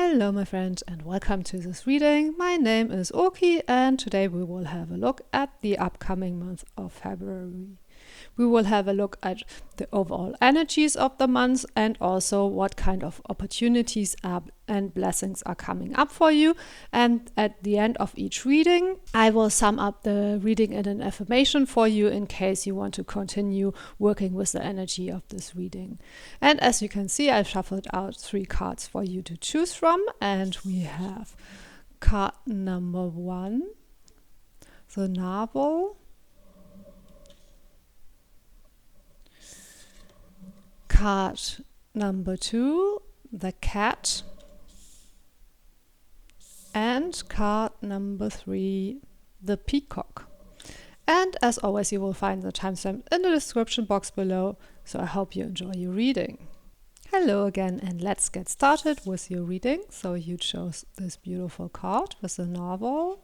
Hello my friend and welcome to this reading. My name is Oki and today we will have a look at the upcoming month of February. We will have a look at the overall energies of the month and also what kind of opportunities and blessings are coming up for you. And at the end of each reading, I will sum up the reading in an affirmation for you in case you want to continue working with the energy of this reading. And as you can see, I've shuffled out 3 cards for you to choose from. And we have card number 1, the Narval. Card number 2, the cat, and card number 3, the peacock. And as always, you will find the timestamp in the description box below, so I hope you enjoy your reading. Hello again, and let's get started with your reading. So you chose this beautiful card with the Narval.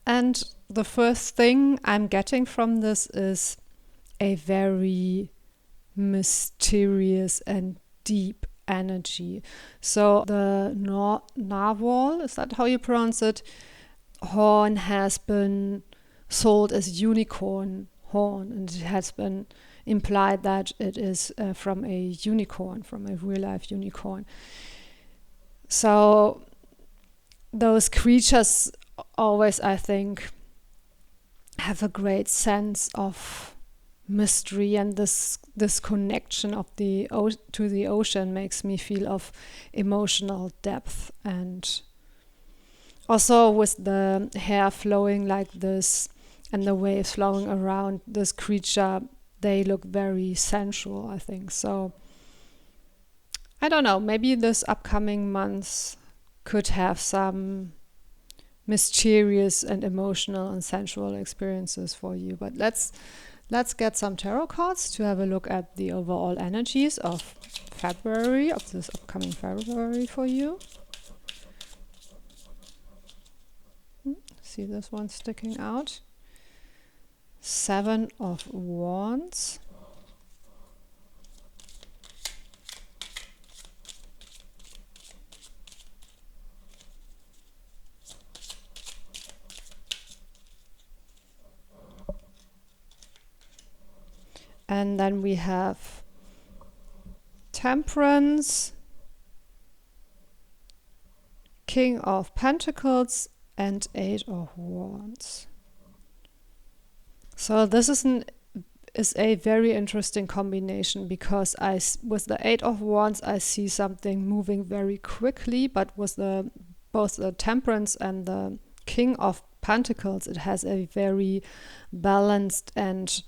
And the first thing I'm getting from this is a very mysterious and deep energy. So the Narval, is that how you pronounce it? Horn has been sold as unicorn horn, and it has been implied that it is from a unicorn, from a real life unicorn. So those creatures always, I think, have a great sense of mystery, and this connection of to the ocean makes me feel of emotional depth. And also with the hair flowing like this and the waves flowing around this creature, they look very sensual, I think. So I don't know, maybe this upcoming month could have some mysterious and emotional and sensual experiences for you. But let's get some tarot cards to have a look at the overall energies of February, of this upcoming February for you. See this one sticking out. 7 of Wands. And then we have Temperance, King of Pentacles, and 8 of Wands. So this is a very interesting combination, because with the 8 of Wands I see something moving very quickly, but with both the Temperance and the King of Pentacles, it has a very balanced and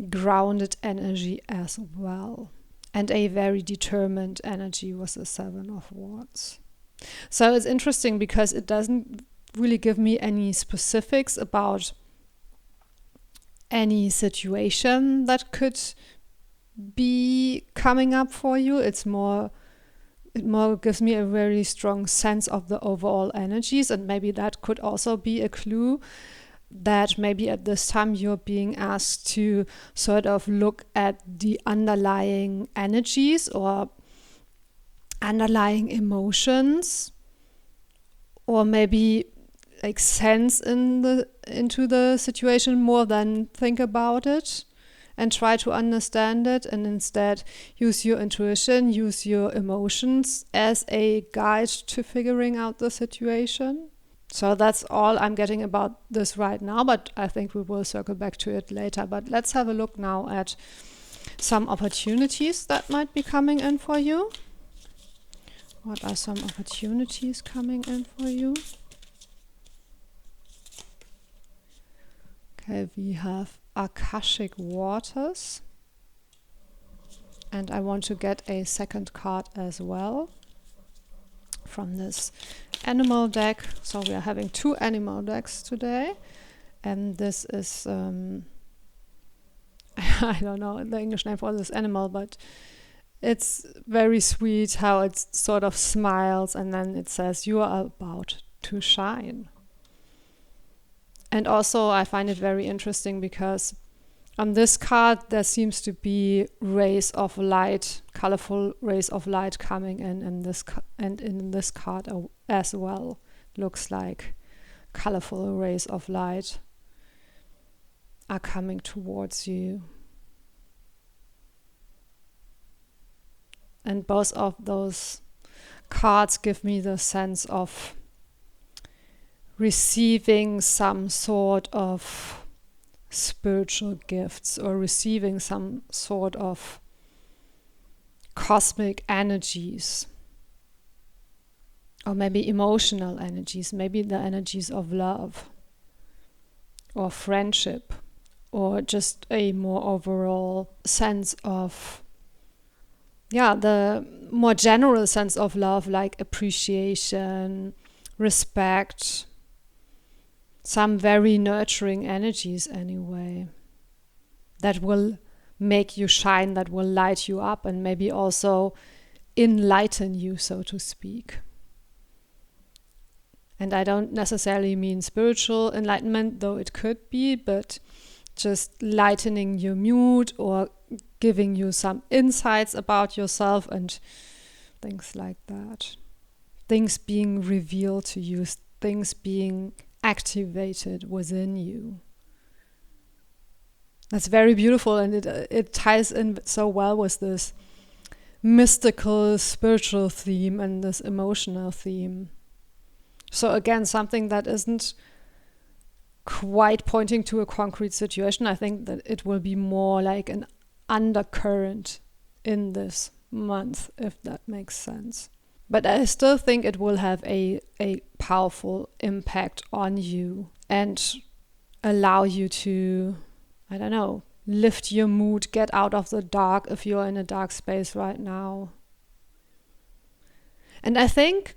grounded energy as well, and a very determined energy with the 7 of Wands. So it's interesting because it doesn't really give me any specifics about any situation that could be coming up for you. It more gives me a very strong sense of the overall energies, and maybe that could also be a clue that maybe at this time you're being asked to sort of look at the underlying energies or underlying emotions, or maybe like sense into the situation more than think about it and try to understand it, and instead use your intuition, use your emotions as a guide to figuring out the situation. So that's all I'm getting about this right now, but I think we will circle back to it later. But let's have a look now at some opportunities that might be coming in for you. What are some opportunities coming in for you? Okay, we have Akashic Waters. And I want to get a second card as well from this animal deck. So we are having 2 animal decks today, and this is I don't know the English name for this animal, but it's very sweet how it sort of smiles, and then it says you are about to shine. And also I find it very interesting because On this card, there seems to be rays of light, colorful rays of light coming in, and in this card as well. Looks like colorful rays of light are coming towards you. And both of those cards give me the sense of receiving some sort of spiritual gifts or receiving some sort of cosmic energies, or maybe emotional energies, maybe the energies of love or friendship, or just a more overall sense of the more general sense of love, like appreciation, respect, some very nurturing energies anyway, that will make you shine, that will light you up, and maybe also enlighten you, so to speak. And I don't necessarily mean spiritual enlightenment, though it could be, but just lightening your mood or giving you some insights about yourself and things like that. Things being revealed to you, things being activated within you. That's very beautiful, and it ties in so well with this mystical, spiritual theme and this emotional theme. So again, something that isn't quite pointing to a concrete situation. I think that it will be more like an undercurrent in this month, if that makes sense. But I still think it will have a powerful impact on you and allow you to, I don't know, lift your mood, get out of the dark if you're in a dark space right now. And I think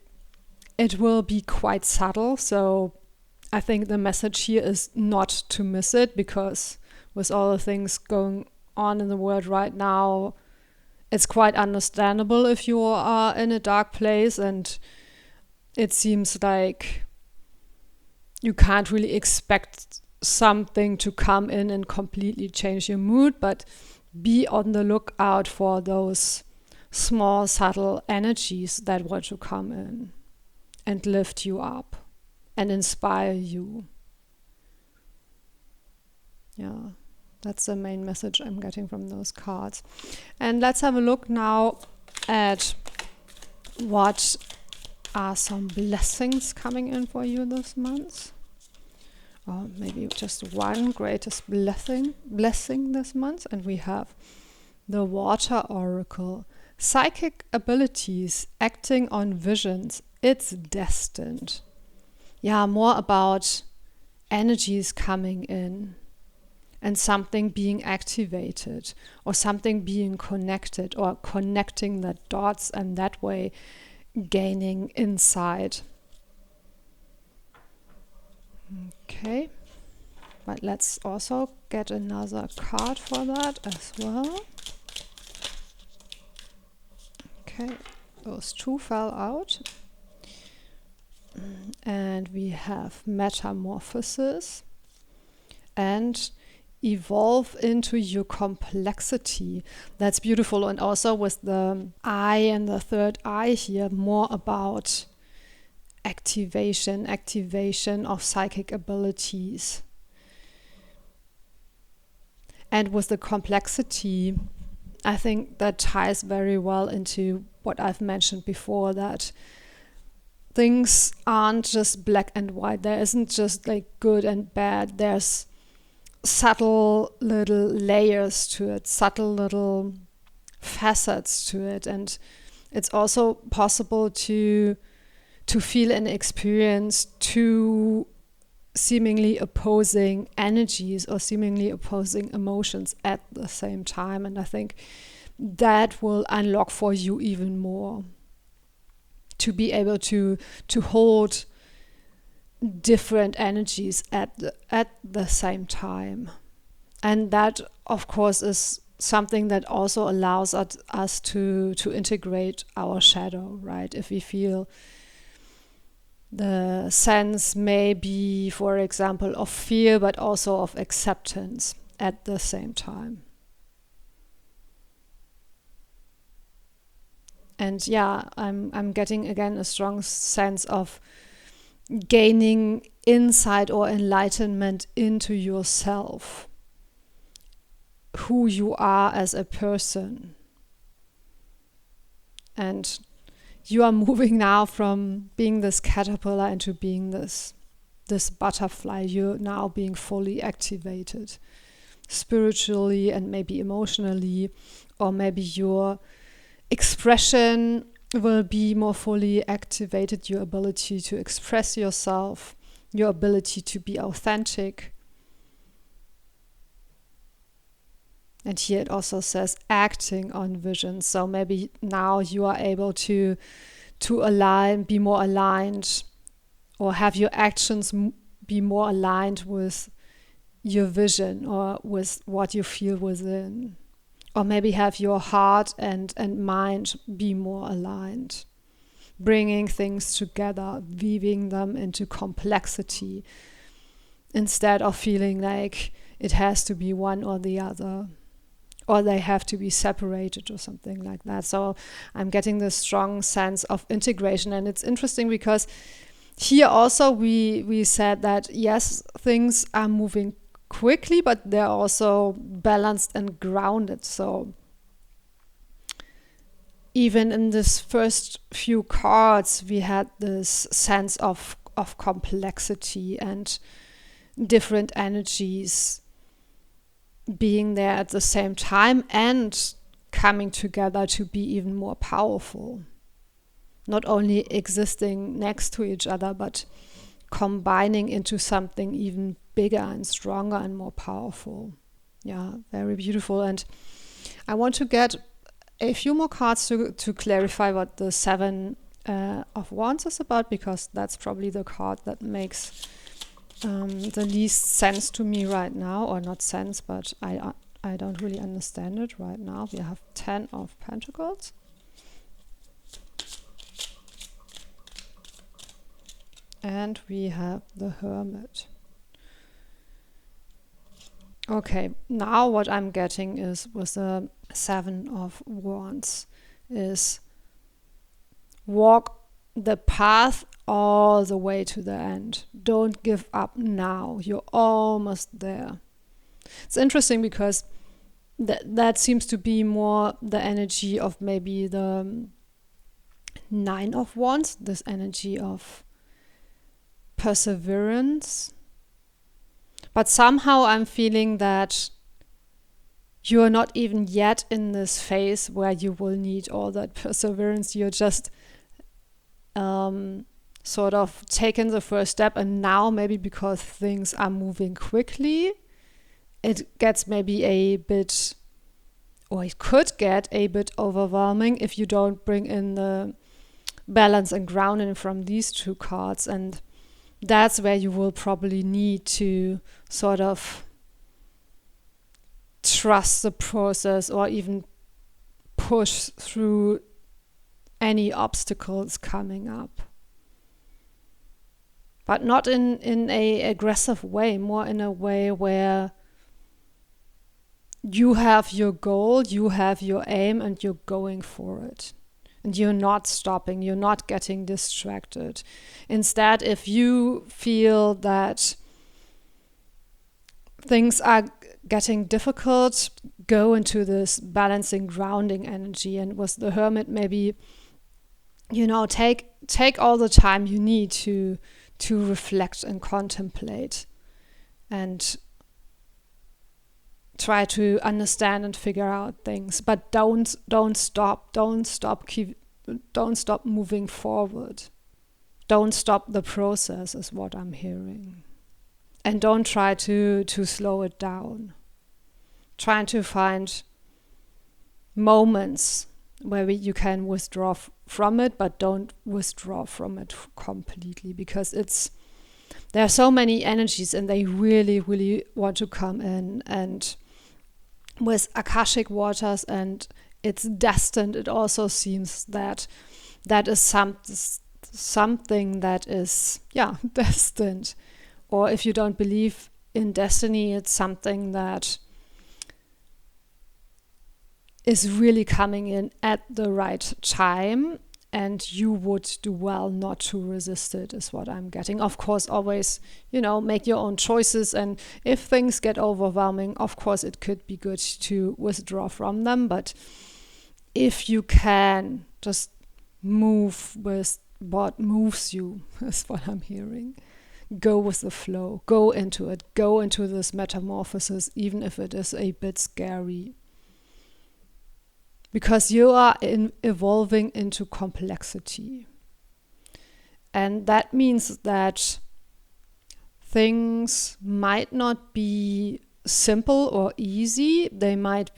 it will be quite subtle, so I think the message here is not to miss it, because with all the things going on in the world right now, it's quite understandable if you are in a dark place and it seems like you can't really expect something to come in and completely change your mood, but be on the lookout for those small, subtle energies that want to come in and lift you up and inspire you. Yeah, that's the main message I'm getting from those cards. And let's have a look now at what are some blessings coming in for you this month. Or maybe just one greatest blessing this month. And we have the Water Oracle. Psychic abilities, acting on visions, it's destined. Yeah, more about energies coming in and something being activated or something being connected or connecting the dots and that way gaining insight. Okay, but let's also get another card for that as well. Okay, those two fell out. And we have Metamorphosis and Evolve into your complexity. That's beautiful. And also with the eye and the third eye here, more about activation of psychic abilities. And with the complexity, I think that ties very well into what I've mentioned before, that things aren't just black and white. There isn't just like good and bad. There's subtle little layers to it, subtle little facets to it. And it's also possible to feel and experience two seemingly opposing energies or seemingly opposing emotions at the same time. And I think that will unlock for you even more to be able to hold different energies at the same time. And that, of course, is something that also allows us to integrate our shadow, right? If we feel the sense may be, for example, of fear, but also of acceptance. at the same time. And yeah, I'm getting again a strong sense of gaining insight or enlightenment into yourself, who you are as a person. And you are moving now from being this caterpillar into being this butterfly. You're now being fully activated spiritually and maybe emotionally, or maybe your expression will be more fully activated, your ability to express yourself, your ability to be authentic. And here it also says acting on vision. So maybe now you are able to align, be more aligned, or have your actions be more aligned with your vision or with what you feel within. Or maybe have your heart and mind be more aligned, bringing things together, weaving them into complexity, instead of feeling like it has to be one or the other, or they have to be separated or something like that. So I'm getting this strong sense of integration. And it's interesting because here also we said that yes, things are moving quickly, but they're also balanced and grounded. So even in this first few cards, we had this sense of complexity and different energies being there at the same time and coming together to be even more powerful. Not only existing next to each other, but combining into something even bigger and stronger and more powerful. Yeah, very beautiful. And I want to get a few more cards to clarify what the Seven of Wands is about, because that's probably the card that makes the least sense to me right now, or not sense, but I don't really understand it right now. We have 10 of Pentacles. And we have the Hermit. Okay, now what I'm getting is with the Seven of Wands is walk the path all the way to the end. Don't give up now. You're almost there. It's interesting because that seems to be more the energy of maybe the Nine of Wands, this energy of perseverance. But somehow I'm feeling that you're not even yet in this phase where you will need all that perseverance. You're just sort of taken the first step, and now maybe because things are moving quickly, it gets maybe a bit, or it could get a bit overwhelming if you don't bring in the balance and grounding from these two cards. And that's where you will probably need to sort of trust the process, or even push through any obstacles coming up. But not in a aggressive way, more in a way where you have your goal, you have your aim, and you're going for it. And you're not stopping, you're not getting distracted. Instead, if you feel that things are getting difficult, go into this balancing, grounding energy. And with the Hermit, maybe, take all the time you need to reflect and contemplate and try to understand and figure out things, but don't stop moving forward. Don't stop the process is what I'm hearing. And don't try to slow it down. Trying to find moments where you can withdraw from it, but don't withdraw from it completely, because there are so many energies and they really, really want to come in. And with Akashic waters, and it's destined, it also seems that is something that is destined. Or if you don't believe in destiny, it's something that is really coming in at the right time, and you would do well not to resist it, is what I'm getting. Of course, always, make your own choices. And if things get overwhelming, of course, it could be good to withdraw from them. But if you can, just move with what moves you, is what I'm hearing. Go with the flow. Go into it. Go into this metamorphosis, even if it is a bit scary. Because you are evolving into complexity. And that means that things might not be simple or easy. They might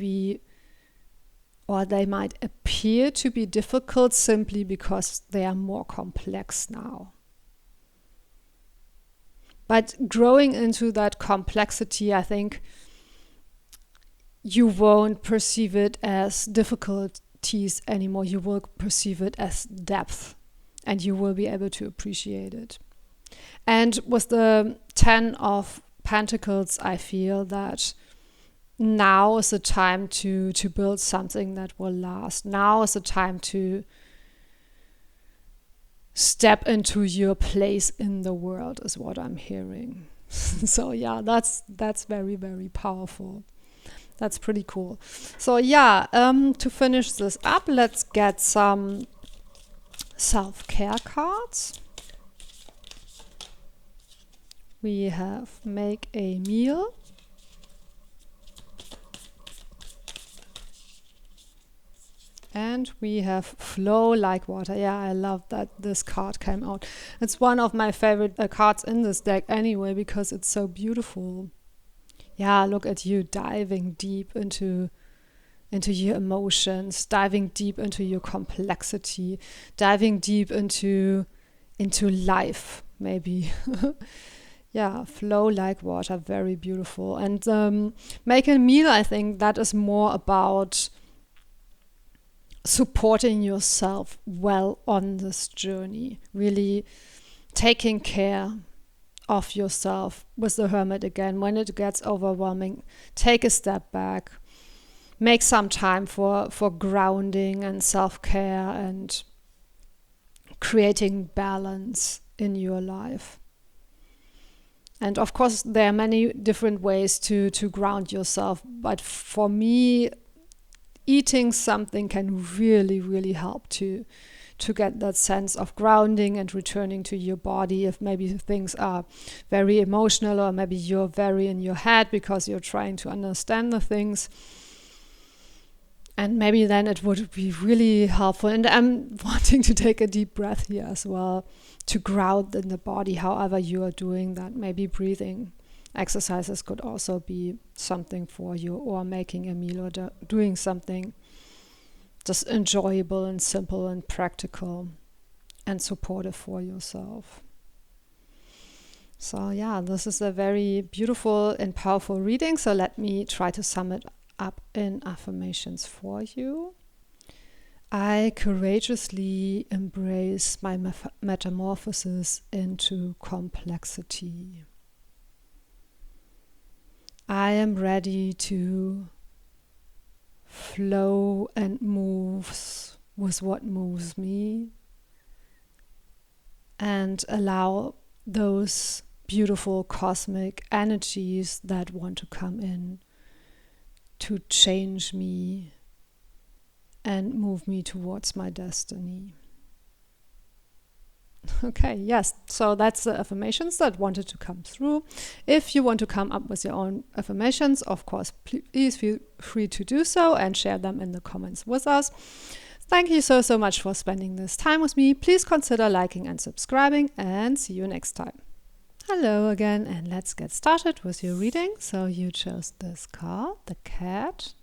appear to be difficult simply because they are more complex now. But growing into that complexity, I think you won't perceive it as difficulties anymore. You will perceive it as depth, and you will be able to appreciate it. And with the 10 of Pentacles, I feel that now is the time to build something that will last. Now is the time to step into your place in the world, is what I'm hearing. So yeah, that's very, very powerful. That's pretty cool. So yeah, to finish this up, let's get some self-care cards. We have make a meal. And we have flow like water. Yeah, I love that this card came out. It's one of my favorite cards in this deck anyway, because it's so beautiful. Yeah, look at you diving deep into your emotions, diving deep into your complexity, diving deep into life, maybe. Yeah, flow like water, very beautiful. And make a meal, I think that is more about supporting yourself well on this journey, really taking care of yourself. With the Hermit again, when it gets overwhelming, take a step back, make some time for grounding and self-care and creating balance in your life. And of course there are many different ways to ground yourself, but for me, eating something can really, really help to get that sense of grounding and returning to your body. If maybe things are very emotional, or maybe you're very in your head because you're trying to understand the things, and maybe then it would be really helpful. And I'm wanting to take a deep breath here as well to ground in the body, however you are doing that. Maybe breathing exercises could also be something for you, or making a meal, or doing something just enjoyable and simple and practical and supportive for yourself. So yeah, this is a very beautiful and powerful reading. So let me try to sum it up in affirmations for you. I courageously embrace my metamorphosis into complexity. I am ready to flow and move with what moves me, and allow those beautiful cosmic energies that want to come in to change me and move me towards my destiny. Okay, yes, so that's the affirmations that wanted to come through. If you want to come up with your own affirmations, of course, please feel free to do so and share them in the comments with us. Thank you so much for spending this time with me. Please consider liking and subscribing, and see you next time. Hello again, and let's get started with your reading. So you chose this card, the cat.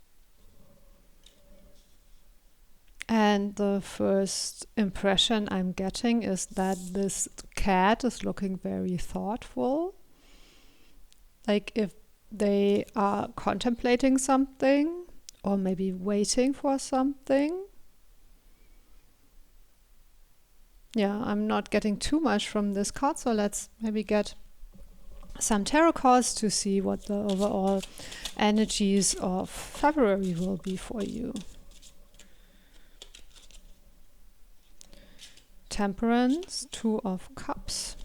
And the first impression I'm getting is that this cat is looking very thoughtful. Like if they are contemplating something, or maybe waiting for something. Yeah, I'm not getting too much from this card, so let's maybe get some tarot cards to see what the overall energies of February will be for you. Temperance, 2 of Cups.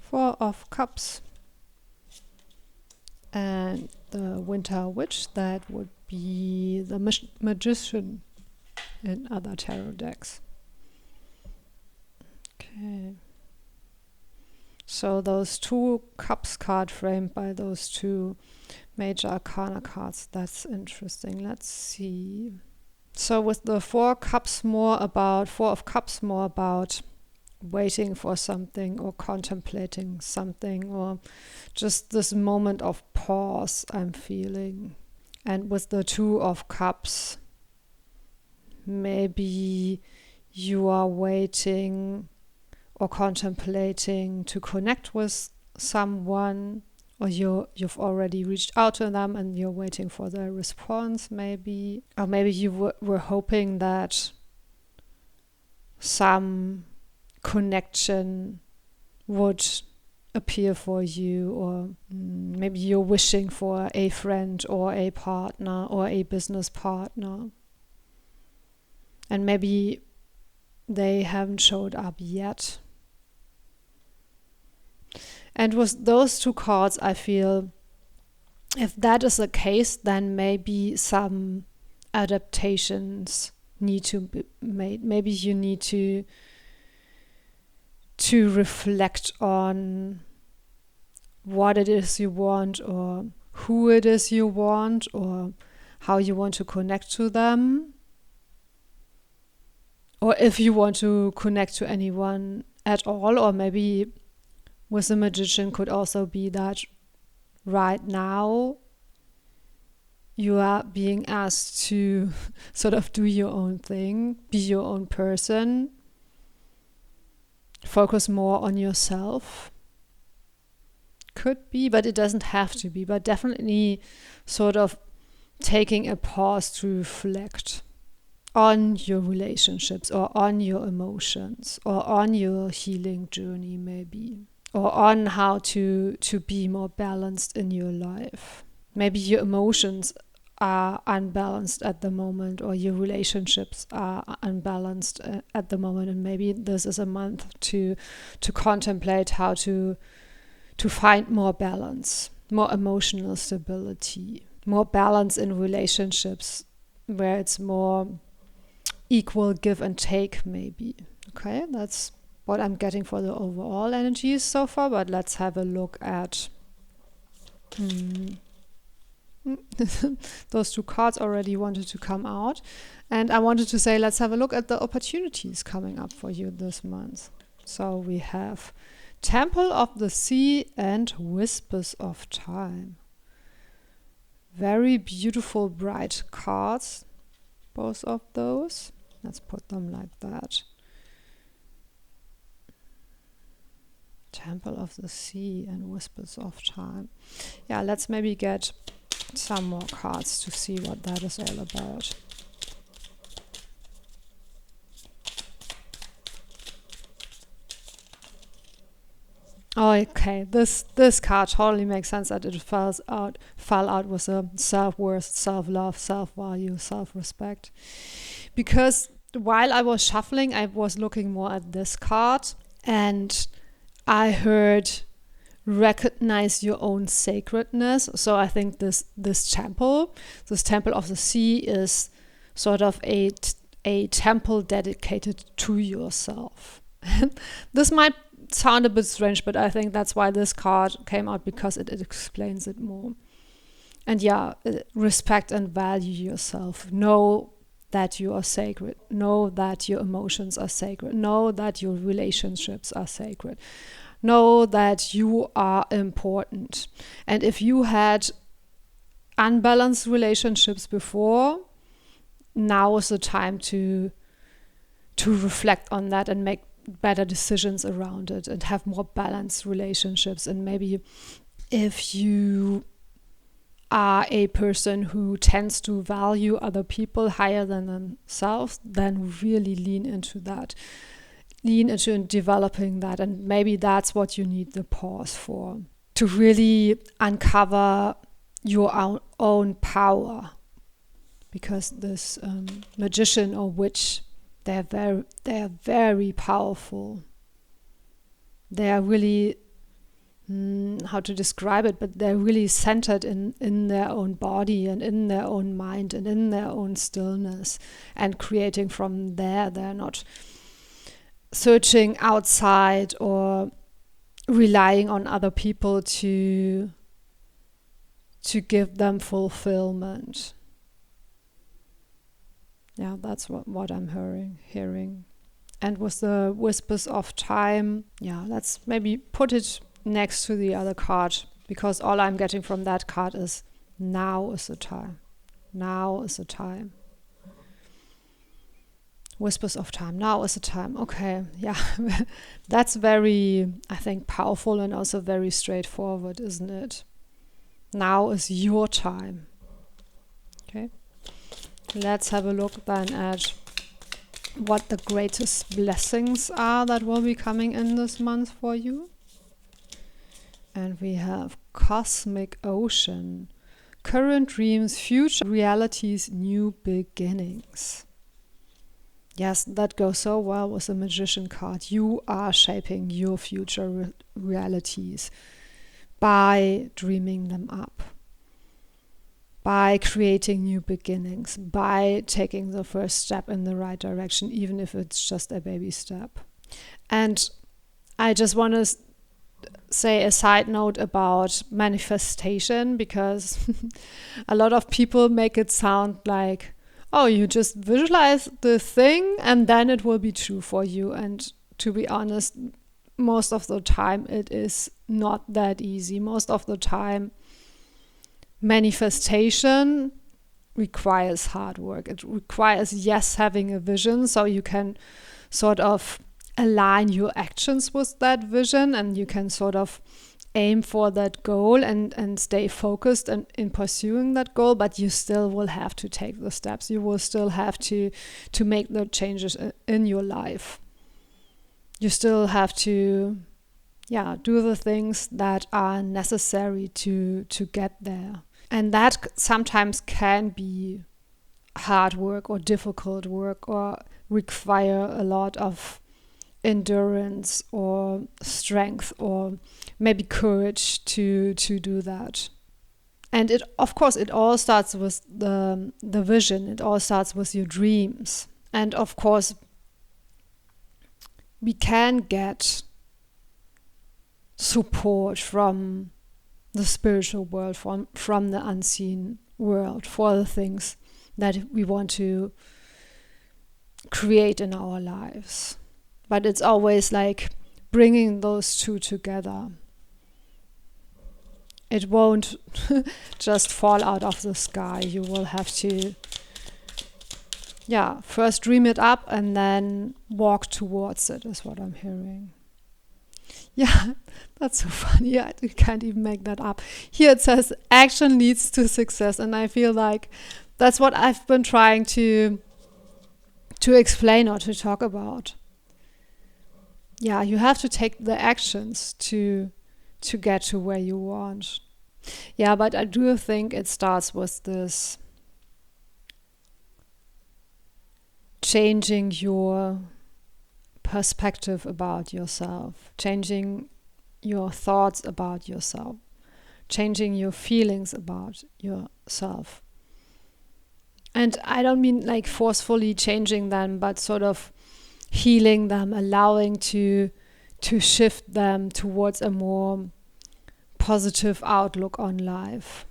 Four of Cups. And the Winter Witch, that would be the Magician in other tarot decks. Okay. So those 2 Cups card framed by those 2 Major Arcana cards, that's interesting. Let's see. So with the 4 of Cups more about waiting for something or contemplating something, or just this moment of pause I'm feeling. And with the 2 of Cups, maybe you are waiting or contemplating to connect with someone, or you've already reached out to them and you're waiting for their response, maybe. Or maybe you were hoping that some connection would appear for you, or maybe you're wishing for a friend or a partner or a business partner, and maybe they haven't showed up yet. And with those 2 cards, I feel if that is the case, then maybe some adaptations need to be made. Maybe you need to reflect on what it is you want, or who it is you want, or how you want to connect to them, or if you want to connect to anyone at all. Or maybe with the Magician could also be that right now you are being asked to sort of do your own thing, be your own person, focus more on yourself. Could be, but it doesn't have to be. But definitely sort of taking a pause to reflect on your relationships, or on your emotions, or on your healing journey maybe, or on how to be more balanced in your life. Maybe your emotions are unbalanced at the moment, or your relationships are unbalanced at the moment, and maybe this is a month to contemplate how to find more balance, more emotional stability, more balance in relationships where it's more equal give and take maybe. Okay, that's what I'm getting for the overall energies so far, but let's have a look at those 2 cards already wanted to come out, and I wanted to say let's have a look at the opportunities coming up for you this month. So we have Temple of the Sea and Whispers of Time. Very beautiful, bright cards, both of those. Let's put them like that. Temple of the Sea and Whispers of Time. Yeah, let's maybe get some more cards to see what that is all about. Okay, this card totally makes sense that it fell out with a self-worth, self-love, self-value, self-respect. Because while I was shuffling, I was looking more at this card, and I heard recognize your own sacredness. So I think this temple of the sea is sort of a temple dedicated to yourself. This might sound a bit strange, but I think that's why this card came out, because it explains it more. And yeah, respect and value yourself. Know that you are sacred. Know that your emotions are sacred. Know that your relationships are sacred. Know that you are important. And if you had unbalanced relationships before, now is the time to reflect on that and make better decisions around it and have more balanced relationships. And maybe if you are a person who tends to value other people higher than themselves, then really lean into that. lean into developing that. And maybe that's what you need the pause for, to really uncover your own power. Because this magician or witch, they are very powerful. They are really, how to describe it, but they're really centered in their own body and in their own mind and in their own stillness, and creating from there. They're not searching outside or relying on other people to give them fulfillment. Yeah, that's what I'm hearing. And with the whispers of time, yeah, let's maybe put it next to the other card, because all I'm getting from that card is now is the time. Now is the time. Whispers of time. Now is the time. Okay, yeah. That's very, I think, powerful and also very straightforward, isn't it? Now is your time. Okay. Let's have a look then at what the greatest blessings are that will be coming in this month for you. And we have Cosmic Ocean, current dreams, future realities, new beginnings. Yes, that goes so well with the Magician card. You are shaping your future realities by dreaming them up, by creating new beginnings, by taking the first step in the right direction, even if it's just a baby step. And I just want to say a side note about manifestation, because a lot of people make it sound like, oh, you just visualize the thing and then it will be true for you. And to be honest, most of the time it is not that easy. Most of the time, manifestation requires hard work. It requires, yes, having a vision so you can sort of align your actions with that vision, and you can sort of aim for that goal and stay focused in pursuing that goal, but you still will have to take the steps. You will still have to make the changes in your life. You still have to do the things that are necessary to get there. And that sometimes can be hard work or difficult work, or require a lot of endurance or strength or maybe courage to do that. And it, of course, it all starts with the vision. It all starts with your dreams. And of course, we can get support from the spiritual world, from the unseen world, for the things that we want to create in our lives. But it's always like bringing those two together. It won't just fall out of the sky. You will have to, first dream it up and then walk towards it, is what I'm hearing. Yeah, that's so funny. I can't even make that up. Here it says action leads to success, and I feel like that's what I've been trying to explain or to talk about. Yeah, you have to take the actions to get to where you want. Yeah, but I do think it starts with this changing your perspective about yourself, changing your thoughts about yourself, changing your feelings about yourself. And I don't mean like forcefully changing them, but sort of healing them, allowing to shift them towards a more positive outlook on life,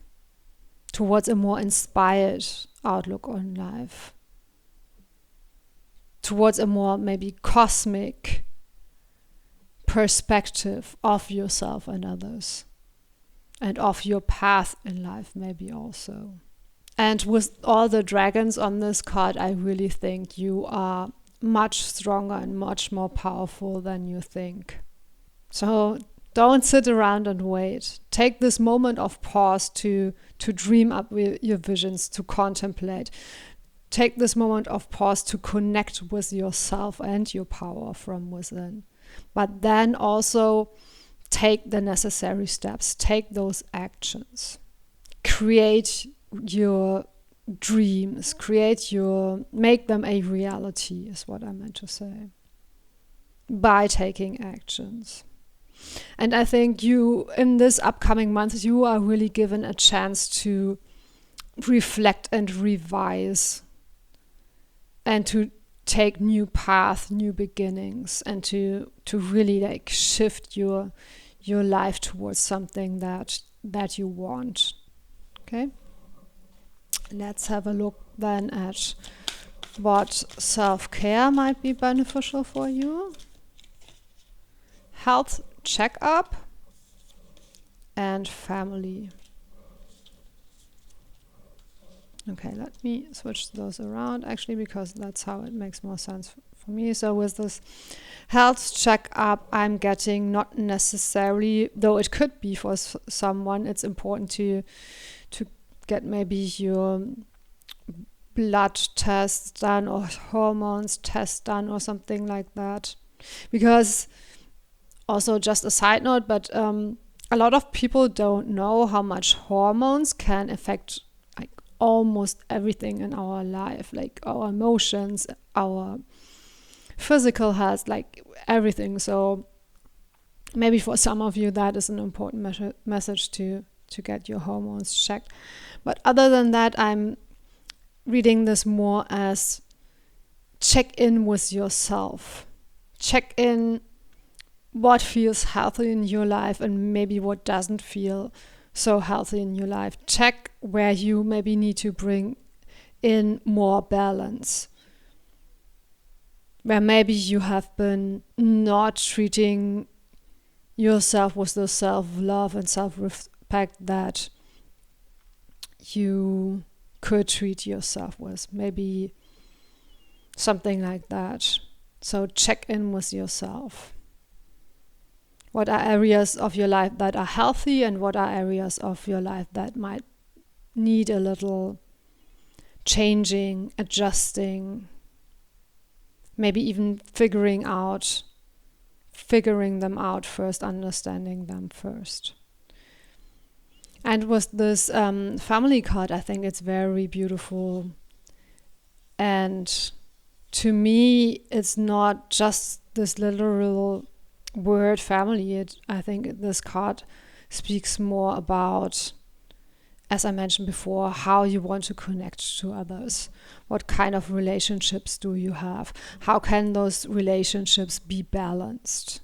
towards a more inspired outlook on life, towards a more maybe cosmic perspective of yourself and others, and of your path in life maybe also. And with all the dragons on this card, I really think you are much stronger and much more powerful than you think. So don't sit around and wait. Take this moment of pause to dream up your visions, to contemplate. take this moment of pause to connect with yourself and your power from within. But then also take the necessary steps, take those actions, create your dreams, make them a reality, is what I meant to say, by taking actions. And I think in this upcoming month, you are really given a chance to reflect and revise and to take new paths, new beginnings, and to really shift your life towards something that you want. Okay? Let's have a look then at what self-care might be beneficial for you. Health checkup and family. Okay, let me switch those around actually, because that's how it makes more sense for me. So with this health checkup, I'm getting not necessarily, though it could be for someone, it's important to get maybe your blood test done or hormones test done or something like that. Because also just a side note, but a lot of people don't know how much hormones can affect almost everything in our life, like our emotions, our physical health, like everything. So maybe for some of you that is an important message to get your hormones checked. But other than that, I'm reading this more as check in with yourself. Check in what feels healthy in your life and maybe what doesn't feel so healthy in your life. Check where you maybe need to bring in more balance, where maybe you have been not treating yourself with the self-love and self-respect that you could treat yourself with. Maybe something like that. So check in with yourself. What are areas of your life that are healthy and what are areas of your life that might need a little changing, adjusting, maybe even figuring them out first, understanding them first. And with this family card, I think it's very beautiful. And to me, it's not just this literal word family. I think this card speaks more about, as I mentioned before, how you want to connect to others. What kind of relationships do you have? How can those relationships be balanced?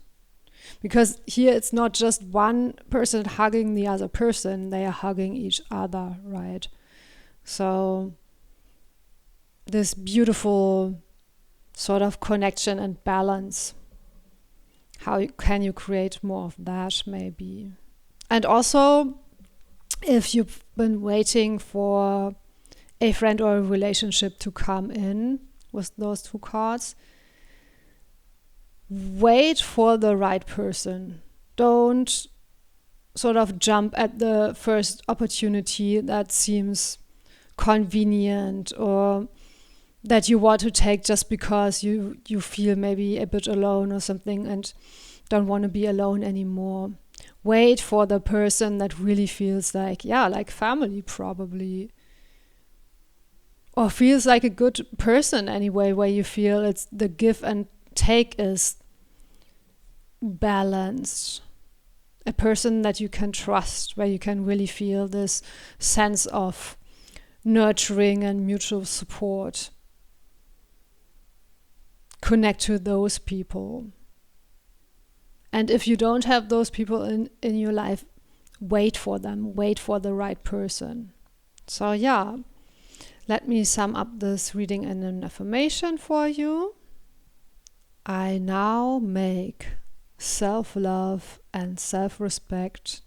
Because here it's not just one person hugging the other person, they are hugging each other, right? So this beautiful sort of connection and balance. How can you create more of that maybe? And also, if you've been waiting for a friend or a relationship to come in with those two cards, wait for the right person. Don't sort of jump at the first opportunity that seems convenient or that you want to take just because you feel maybe a bit alone or something and don't want to be alone anymore. Wait for the person that really feels like family probably. Or feels like a good person anyway, where you feel it's the give and take is balanced. A person that you can trust, where you can really feel this sense of nurturing and mutual support. Connect to those people. And if you don't have those people in your life, wait for them. Wait for the right person. So let me sum up this reading in an affirmation for you. I now make self-love and self-respect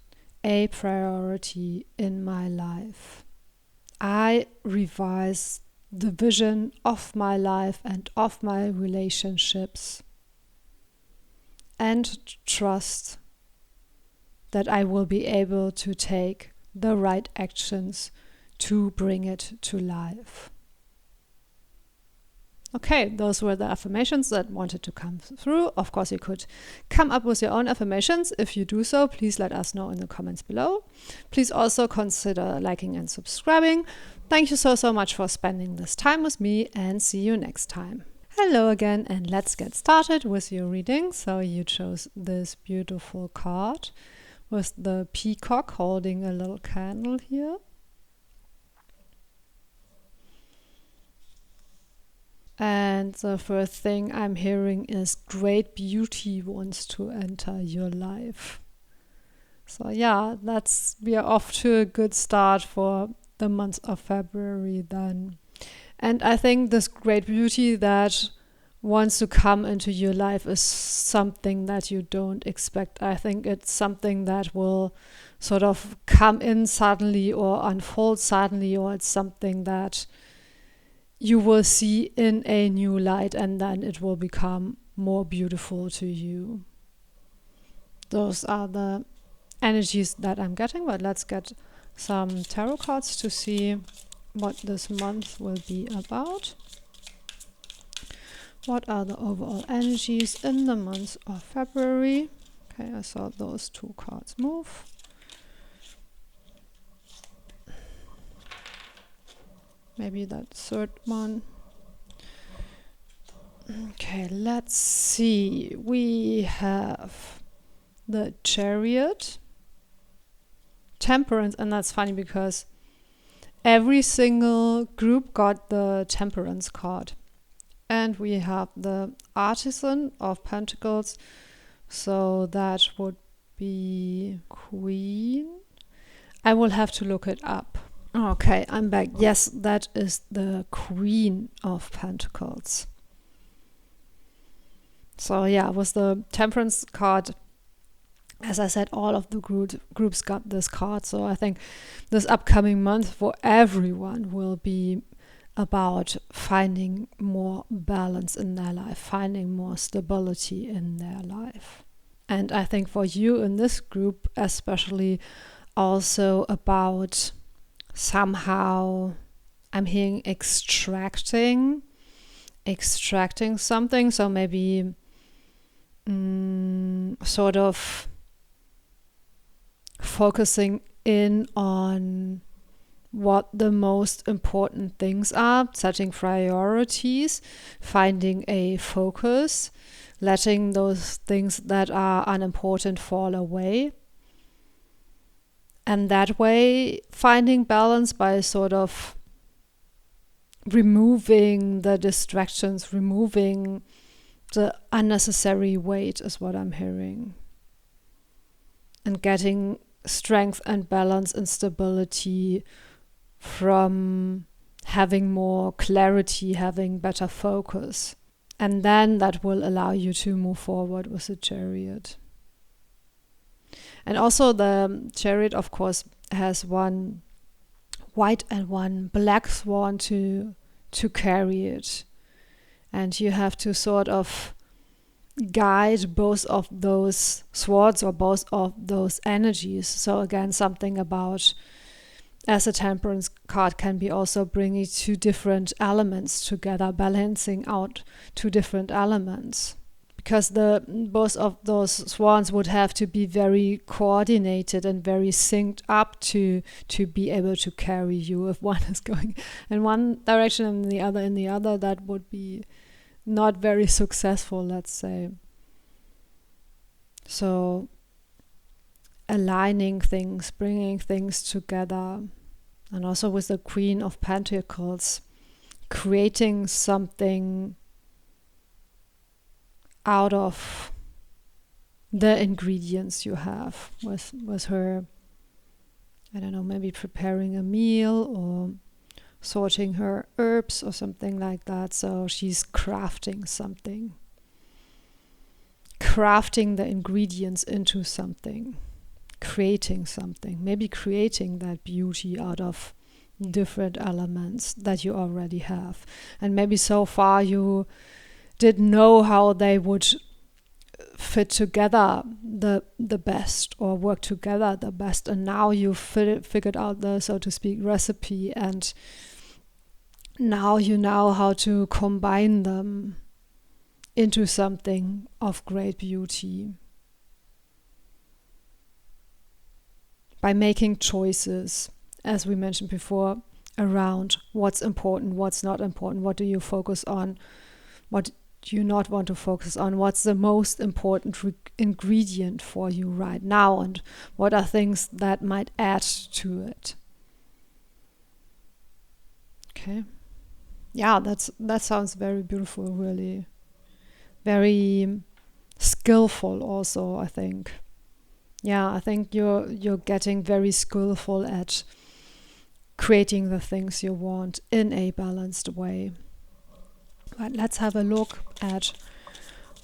a priority in my life. I revise the vision of my life and of my relationships and trust that I will be able to take the right actions to bring it to life. Okay, those were the affirmations that wanted to come through. Of course, you could come up with your own affirmations. If you do so, please let us know in the comments below. Please also consider liking and subscribing. Thank you so much for spending this time with me, and see you next time. Hello again, and let's get started with your reading. So you chose this beautiful card with the peacock holding a little candle here. And the first thing I'm hearing is great beauty wants to enter your life. So yeah, we are off to a good start for the month of February then. And I think this great beauty that wants to come into your life is something that you don't expect. I think it's something that will sort of come in suddenly or unfold suddenly, or it's something that you will see in a new light, and then it will become more beautiful to you. Those are the energies that I'm getting, but let's get some tarot cards to see what this month will be about. What are the overall energies in the month of February? Okay, I saw those two cards move. Maybe that third one. Okay, let's see. We have the Chariot, Temperance, and that's funny because every single group got the Temperance card. And we have the Artisan of Pentacles, so that would be Queen. I will have to look it up. Okay, I'm back. Yes, that is the Queen of Pentacles. So yeah, with the Temperance card, as I said, all of the groups got this card. So I think this upcoming month for everyone will be about finding more balance in their life, finding more stability in their life. And I think for you in this group, especially also about somehow, I'm hearing extracting something. So maybe sort of focusing in on what the most important things are, setting priorities, finding a focus, letting those things that are unimportant fall away. And that way, finding balance by sort of removing the distractions, removing the unnecessary weight is what I'm hearing. And getting strength and balance and stability from having more clarity, having better focus. And then that will allow you to move forward with the Chariot. And also the Chariot, of course, has one white and one black swan to carry it. And you have to sort of guide both of those swords or both of those energies. So again, something about, as a Temperance card can be also bringing two different elements together, balancing out two different elements. Because both of those swans would have to be very coordinated and very synced up to be able to carry you. If one is going in one direction and the other in the other, that would be not very successful, let's say. So aligning things, bringing things together. And also with the Queen of Pentacles, creating something out of the ingredients you have with her. I don't know, maybe preparing a meal or sorting her herbs or something like that. So she's crafting something, crafting the ingredients into something, creating something, maybe creating that beauty out of different elements that you already have. And maybe so far you didn't know how they would fit together the best or work together the best, and now you figured out the, so to speak, recipe, and now you know how to combine them into something of great beauty by making choices, as we mentioned before, around what's important, what's not important, what do you focus on, what do you not want to focus on, what's the most important ingredient for you right now, and what are things that might add to it. Okay. Yeah, that sounds very beautiful, really. Very skillful also, I think. Yeah, I think you're getting very skillful at creating the things you want in a balanced way. But let's have a look at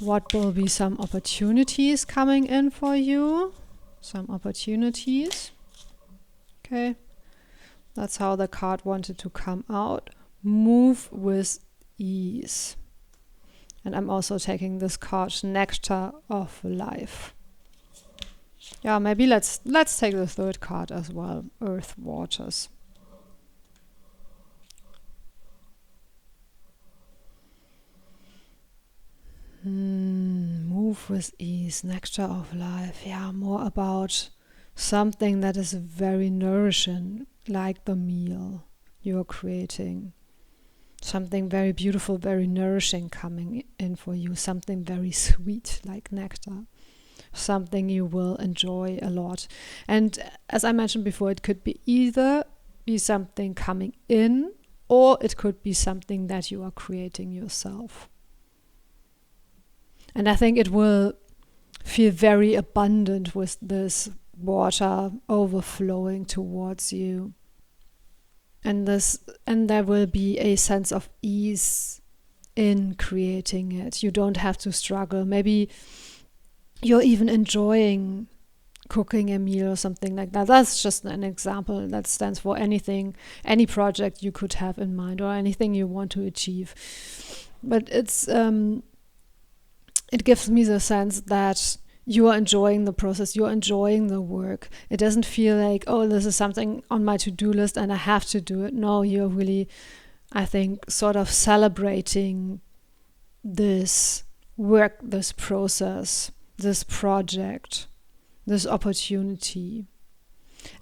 what will be some opportunities coming in for you. Some opportunities. Okay. That's how the card wanted to come out. Move with ease. And I'm also taking this card, Nectar of Life. Yeah, maybe let's take the third card as well, Earth Waters. Move with ease, Nectar of Life. Yeah, more about something that is very nourishing, like the meal you're creating. Something very beautiful, very nourishing coming in for you. Something very sweet, like nectar. Something you will enjoy a lot. And as I mentioned before, it could be either be something coming in, or it could be something that you are creating yourself. And I think it will feel very abundant with this water overflowing towards you. And there will be a sense of ease in creating it. You don't have to struggle. Maybe you're even enjoying cooking a meal or something like that. That's just an example that stands for anything, any project you could have in mind or anything you want to achieve. But it gives me the sense that you are enjoying the process, you're enjoying the work. It doesn't feel like, oh, this is something on my to-do list and I have to do it. No, you're really, I think, sort of celebrating this work, this process, this project, this opportunity.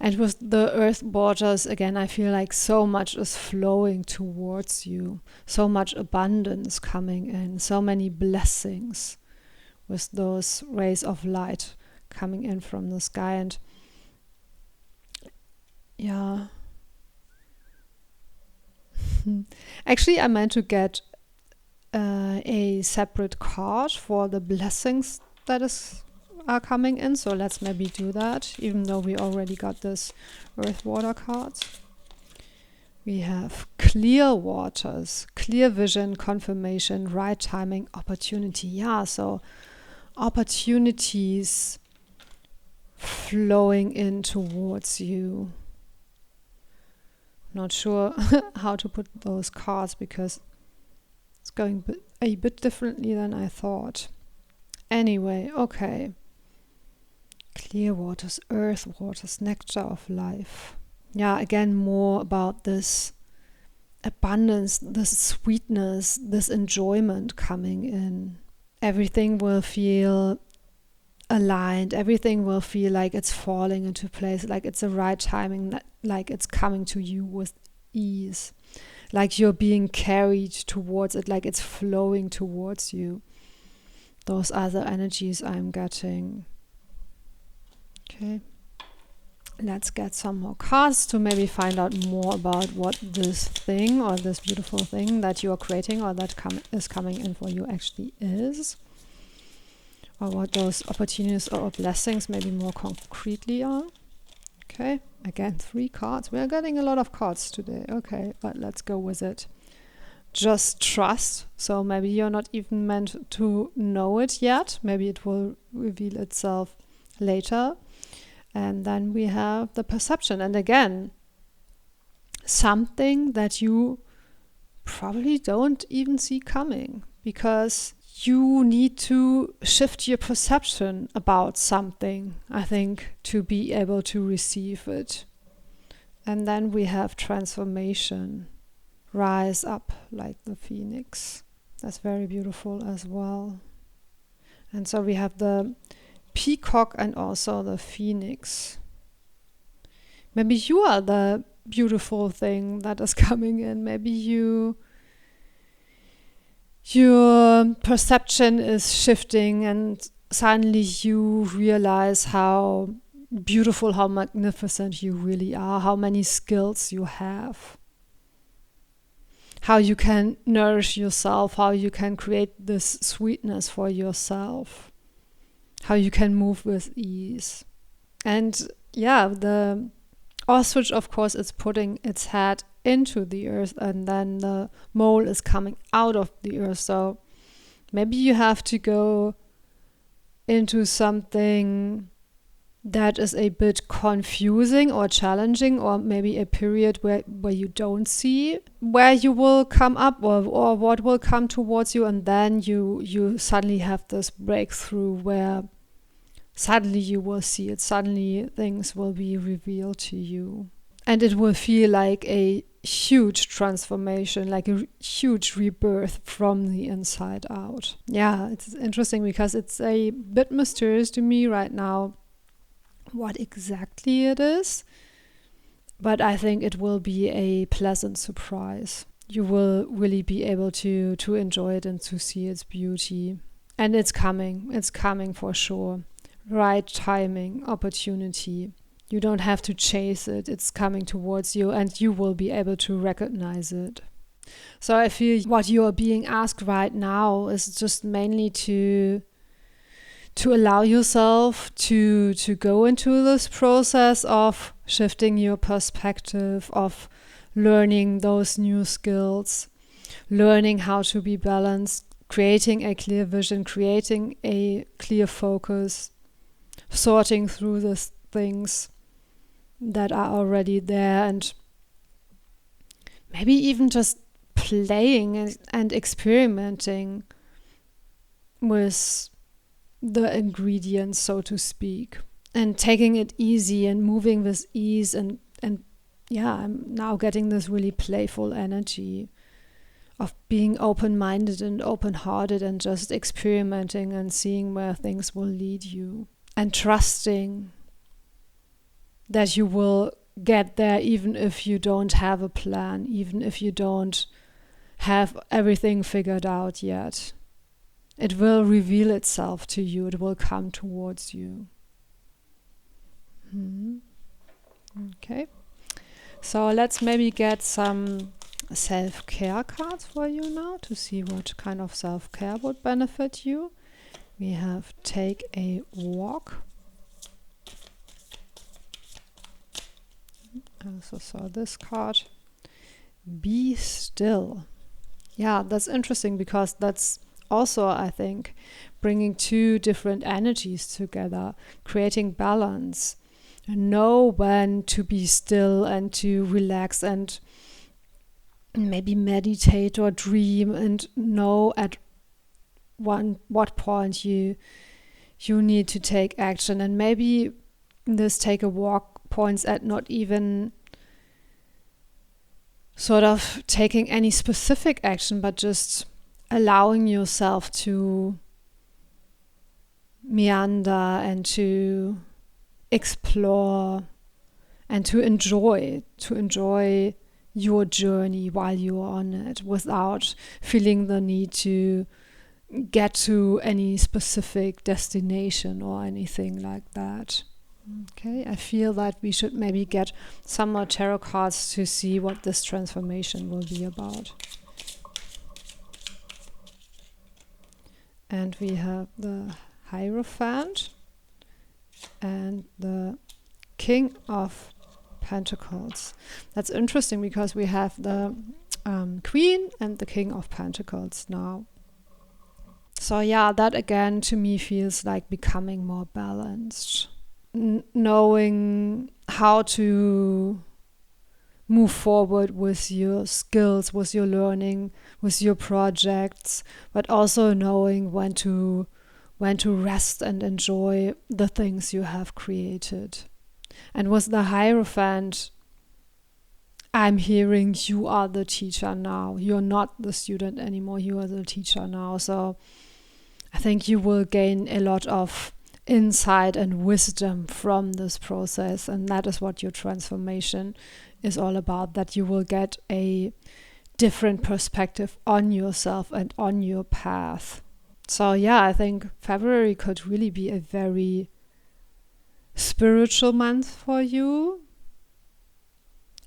And with the earth waters, again, I feel like so much is flowing towards you, so much abundance coming in, so many blessings with those rays of light coming in from the sky. And yeah, actually I meant to get a separate card for the blessings that are coming in, so let's maybe do that, even though we already got this earth water cards. We have clear waters, clear vision, confirmation, right timing, opportunity. Yeah, so opportunities flowing in towards you. Not sure how to put those cards because it's going a bit differently than I thought. Anyway, okay. Clear waters, earth waters, nectar of life. Yeah, again, more about this abundance, this sweetness, this enjoyment coming in. Everything will feel aligned. Everything will feel like it's falling into place, like it's the right timing, like it's coming to you with ease, like you're being carried towards it, like it's flowing towards you. Those are the energies I'm getting. Okay. Let's get some more cards to maybe find out more about what this thing or this beautiful thing that you are creating or that is coming in for you actually is. Or what those opportunities or blessings maybe more concretely are. Okay, again, 3 cards. We are getting a lot of cards today. Okay, but let's go with it. Just trust. So maybe you're not even meant to know it yet. Maybe it will reveal itself later. And then we have the perception. And again, something that you probably don't even see coming, because you need to shift your perception about something, I think, to be able to receive it. And then we have transformation. rise up like the phoenix. That's very beautiful as well. And so we have the peacock and also the phoenix. Maybe you are the beautiful thing that is coming in. Maybe your perception is shifting and suddenly you realize how beautiful, how magnificent you really are, how many skills you have, how you can nourish yourself, how you can create this sweetness for yourself, how you can move with ease. And yeah, the ostrich, of course, is putting its head into the earth, and then the mole is coming out of the earth. So maybe you have to go into something that is a bit confusing or challenging, or maybe a period where you don't see where you will come up or what will come towards you, and then you suddenly have this breakthrough where suddenly you will see it, suddenly things will be revealed to you. And it will feel like a huge transformation, like a huge rebirth from the inside out. Yeah, it's interesting because it's a bit mysterious to me right now what exactly it is. But I think it will be a pleasant surprise. You will really be able to enjoy it and to see its beauty. And it's coming for sure. Right timing, opportunity. You don't have to chase it. It's coming towards you and you will be able to recognize it. So I feel what you are being asked right now is just mainly to allow yourself to go into this process of shifting your perspective, of learning those new skills, learning how to be balanced, creating a clear vision, creating a clear focus, sorting through the things that are already there, and maybe even just playing and experimenting with the ingredients, so to speak, and taking it easy and moving with ease. And yeah, I'm now getting this really playful energy of being open-minded and open-hearted and just experimenting and seeing where things will lead you, and trusting that you will get there even if you don't have a plan, even if you don't have everything figured out yet. It will reveal itself to you. It will come towards you. Okay. So let's maybe get some self-care cards for you now to see what kind of self-care would benefit you. We have Take a Walk. I also saw this card. Be Still. Yeah, that's interesting because that's also, I think, bringing two different energies together, creating balance. Know when to be still and to relax and maybe meditate or dream, and know at what point you need to take action. And maybe this Take a Walk points at not even sort of taking any specific action, but just allowing yourself to meander and to explore and to enjoy your journey while you're on it, without feeling the need to get to any specific destination or anything like that. Okay, I feel that we should maybe get some more tarot cards to see what this transformation will be about. And we have the Hierophant and the King of Pentacles. That's interesting because we have the Queen and the King of Pentacles now. So yeah, that again to me feels like becoming more balanced. Knowing how to move forward with your skills, with your learning, with your projects, but also knowing when to rest and enjoy the things you have created. And with the Hierophant, I'm hearing you are the teacher now. You're not the student anymore. You are the teacher now. So I think you will gain a lot of insight and wisdom from this process. And that is what your transformation is all about, that you will get a different perspective on yourself and on your path. So yeah, I think February could really be a very spiritual month for you.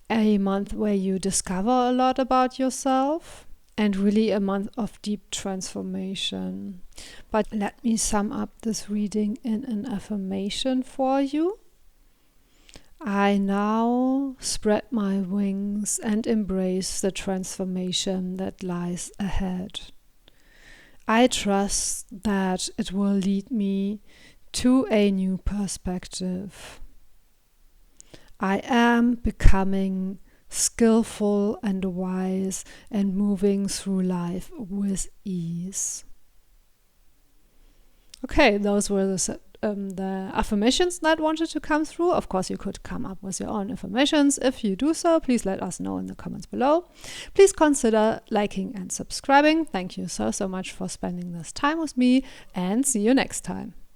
A month where you discover a lot about yourself, and really a month of deep transformation. But let me sum up this reading in an affirmation for you. I now spread my wings and embrace the transformation that lies ahead. I trust that it will lead me to a new perspective. I am becoming skillful and wise and moving through life with ease. Okay, those were the affirmations that wanted to come through. Of course, you could come up with your own affirmations. If you do so, please let us know in the comments below. Please consider liking and subscribing. Thank you so much for spending this time with me, and see you next time.